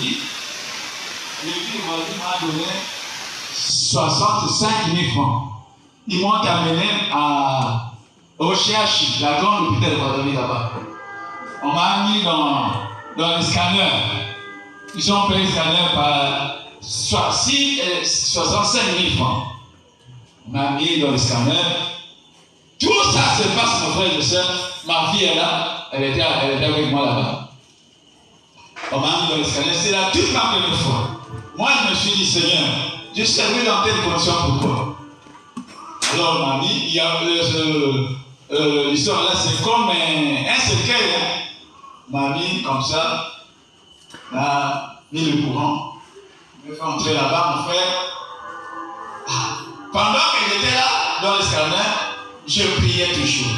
samedi, le vieux voisin m'a donné 65 000 francs. Ils m'ont amené au CHI, la grande hôpital de Guadeloupe là-bas. On m'a mis dans le scanner. Ils ont payé le scanner par 65 000 francs. On m'a mis dans le scanner. Tout ça se passe, mon frère et soeur. Ma fille est là. Elle était avec moi là-bas. On m'a mis dans le scanner. C'est la toute ma première fois. Moi, je me suis dit, Seigneur, je suis arrivé dans telle condition pourquoi? Alors, on m'a mis, il y a l'histoire là, c'est comme un cercueil. On m'a mis comme ça. Là, mis le courant. Je me fais entrer là-bas, mon frère. Pendant que j'étais là, dans le scanner, je priais toujours.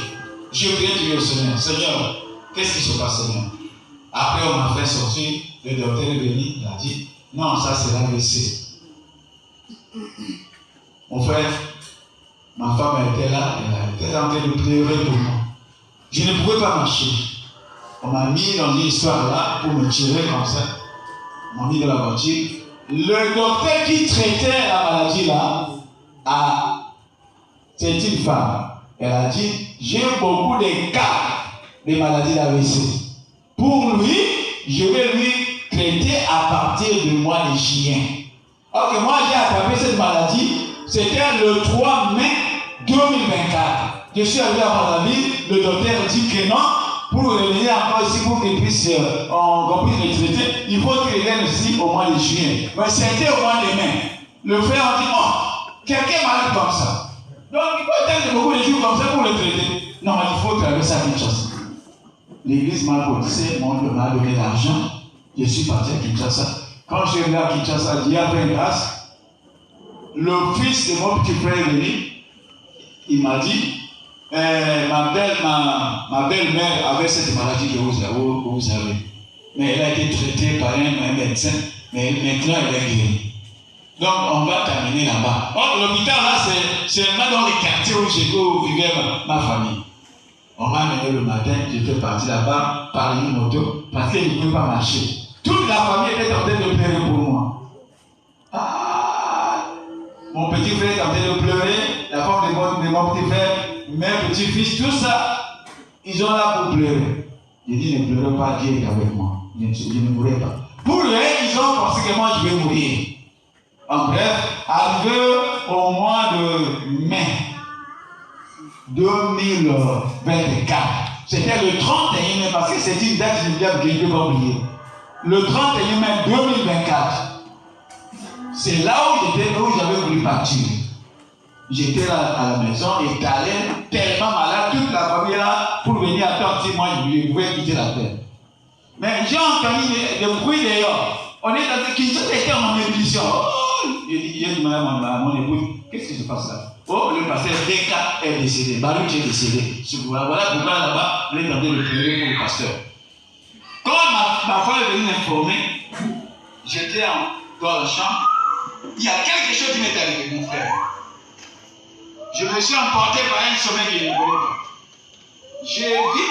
Je priais toujours au Seigneur. Seigneur, qu'est-ce qui se passe, Seigneur? Après, on m'a fait sortir. Le docteur est venu, il a dit, non, ça c'est l'AVC. Mon frère, ma femme était là, elle était en train de pleurer pour moi. Je ne pouvais pas marcher. On m'a mis dans une histoire là pour me tirer comme ça. On m'a mis dans la voiture. Le docteur qui traitait la maladie là, c'est une femme. Elle a dit, j'ai beaucoup de cas de maladies d'AVC. Pour lui, je vais lui traiter à partir du mois de juillet. Ok, moi j'ai attrapé cette maladie, c'était le 3 mai 2024. Je suis arrivé à ma ville, le docteur dit que non, pour revenir encore ici, pour qu'il puisse le traiter, il faut qu'il vienne ici au mois de juillet. Mais c'était au mois de mai. Le frère a dit, oh, quelqu'un est malade comme ça. Donc il faut attendre beaucoup de jours comme ça pour le traiter. Non, il faut traverser à Kinshasa. L'église m'a cotisé, m'a donné l'argent. Je suis parti à Kinshasa. Quand je suis venu à Kinshasa, Dieu a fait grâce. Le fils de mon petit frère est venu. Il m'a dit, ma belle-mère avait cette maladie que vous avez. Mais elle a été traitée par un médecin. Mais maintenant, elle est guérie. Donc, on va terminer là-bas. Oh, l'hôpital, là, c'est dans les quartiers où vivait ma famille. On m'a amené le matin, j'étais parti là-bas par une moto parce qu'il ne pouvait pas marcher. Toute la famille était en train de pleurer pour moi. Mon petit frère est en train de pleurer, la femme de mon petit frère, mes petits-fils, tout ça, ils sont là pour pleurer. J'ai dit, ne pleurez pas, Dieu est avec moi. Je ne mourrai pas. Pour eux, ils ont pensé que moi je vais mourir. En bref, arrivé au mois de mai 2024, c'était le 31 mai, parce que c'est une date immédiate que je ne peux pas oublier. Le 31 mai 2024, c'est là où j'avais voulu partir. J'étais là à la maison, étalé, tellement malade, toute la famille là, pour venir attendre si moi je pouvais quitter la terre. Mais j'ai entendu des bruits dehors. On est dans qui était en ébullition. J'ai dit à mon épouse, qu'est-ce qui se passe là? Oh, le pasteur Deka est décédé, Baruch est décédé. Voilà pourquoi là-bas, on est en train de pleurer pour le pasteur. Quand ma femme est venue m'informer, j'étais dans la chambre, il y a quelque chose qui m'est arrivé, mon frère. Je me suis emporté par un sommeil que je ne voulais pas. J'ai vu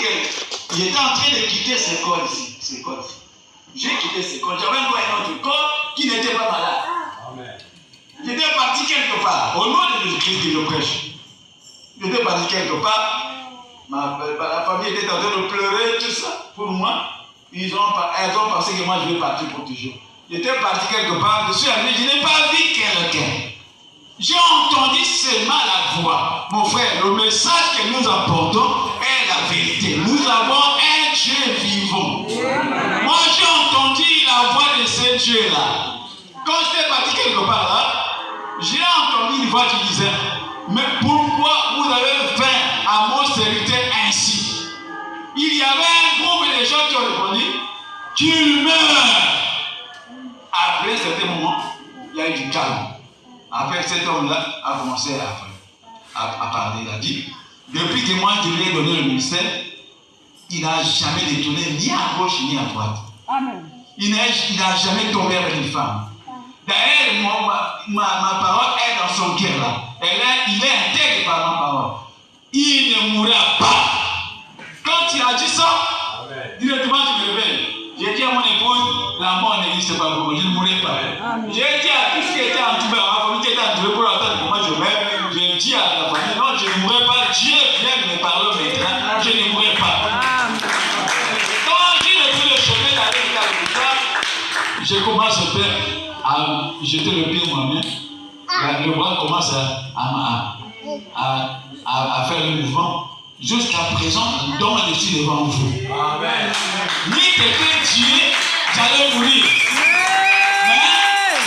qu'il était en train de quitter ses corps ici. J'ai quitté ses corps. J'avais encore un autre corps qui n'était pas malade. Amen. J'étais parti quelque part. Au nom de Jésus-Christ que je prêche. J'étais parti quelque part. La famille était en train de pleurer, tout ça. Pour moi, elles ont pensé que moi je vais partir pour toujours. J'étais parti quelque part. Je suis arrivé, je n'ai pas vu quelqu'un. J'ai entendu seulement la voix. Mon frère, le message que nous apportons est la vérité. Nous avons un Dieu vivant. Moi, j'ai entendu la voix de ce Dieu-là. Quand j'étais parti quelque part là, j'ai entendu une voix qui disait, mais pourquoi vous avez fait à mon serviteur ainsi? Il y avait un groupe de gens qui ont répondu qu'il meurt. Après un certain moment, il y a eu du calme. Après, cet homme-là a commencé à parler. Il a dit, depuis que moi je lui ai donné le ministère, il n'a jamais détourné ni à gauche ni à droite. Amen. Il n'a jamais tombé avec une femme. D'ailleurs, ma parole est dans son cœur là. Il est intègre par ma parole. Il ne mourra pas. Quand il a dit ça, directement je me réveille. J'ai dit à mon épouse, la mort n'existe pas pour moi, je ne mourrai pas. J'ai dit à tout ce qui était entouré, à ma famille qui était entouré pour attendre que moi je meurs, j'ai dit à la famille, non, je ne mourrai pas, Dieu vient de me parler maintenant, je ne mourrai pas. Quand j'ai pris le chemin d'aller à l'hôpital, je commence à jeter le pied moi-même, le bras commence à faire le mouvement. Jusqu'à présent, donc je suis devant vous. Amen. Ni quelqu'un Dieu, j'allais mourir. Mais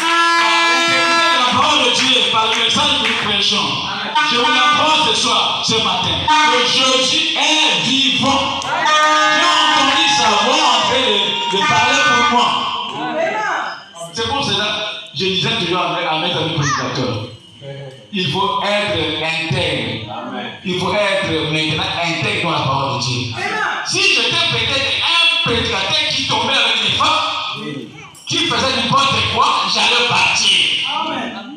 par la parole de Dieu, par le message que nous prêchons, je vous l'apprends ce soir, ce matin, que Jésus est vivant. Dieu a entendu sa voix en train de parler pour moi. C'est pour cela que je disais toujours à mes amis prédicateurs. Il faut être intègre. Il faut être maintenant intègre dans la parole de Dieu. Si j'étais peut-être un prédicateur qui tombait avec des femmes, qui faisait n'importe quoi, j'allais partir.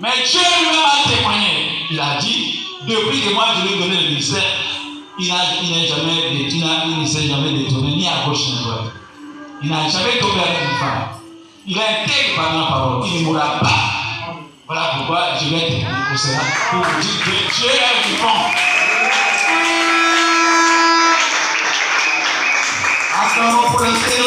Mais Dieu lui-même a témoigné. Il a dit, depuis que moi je lui ai donné le ministère, il ne s'est jamais détourné ni à gauche ni à droite. Il n'a jamais tombé avec une femme. Il est intègre par la parole. Il ne mourra pas. Voilà pourquoi je vais terminer pour cela, pour vous dire que Dieu est vivant. Acclamons pour le Seigneur.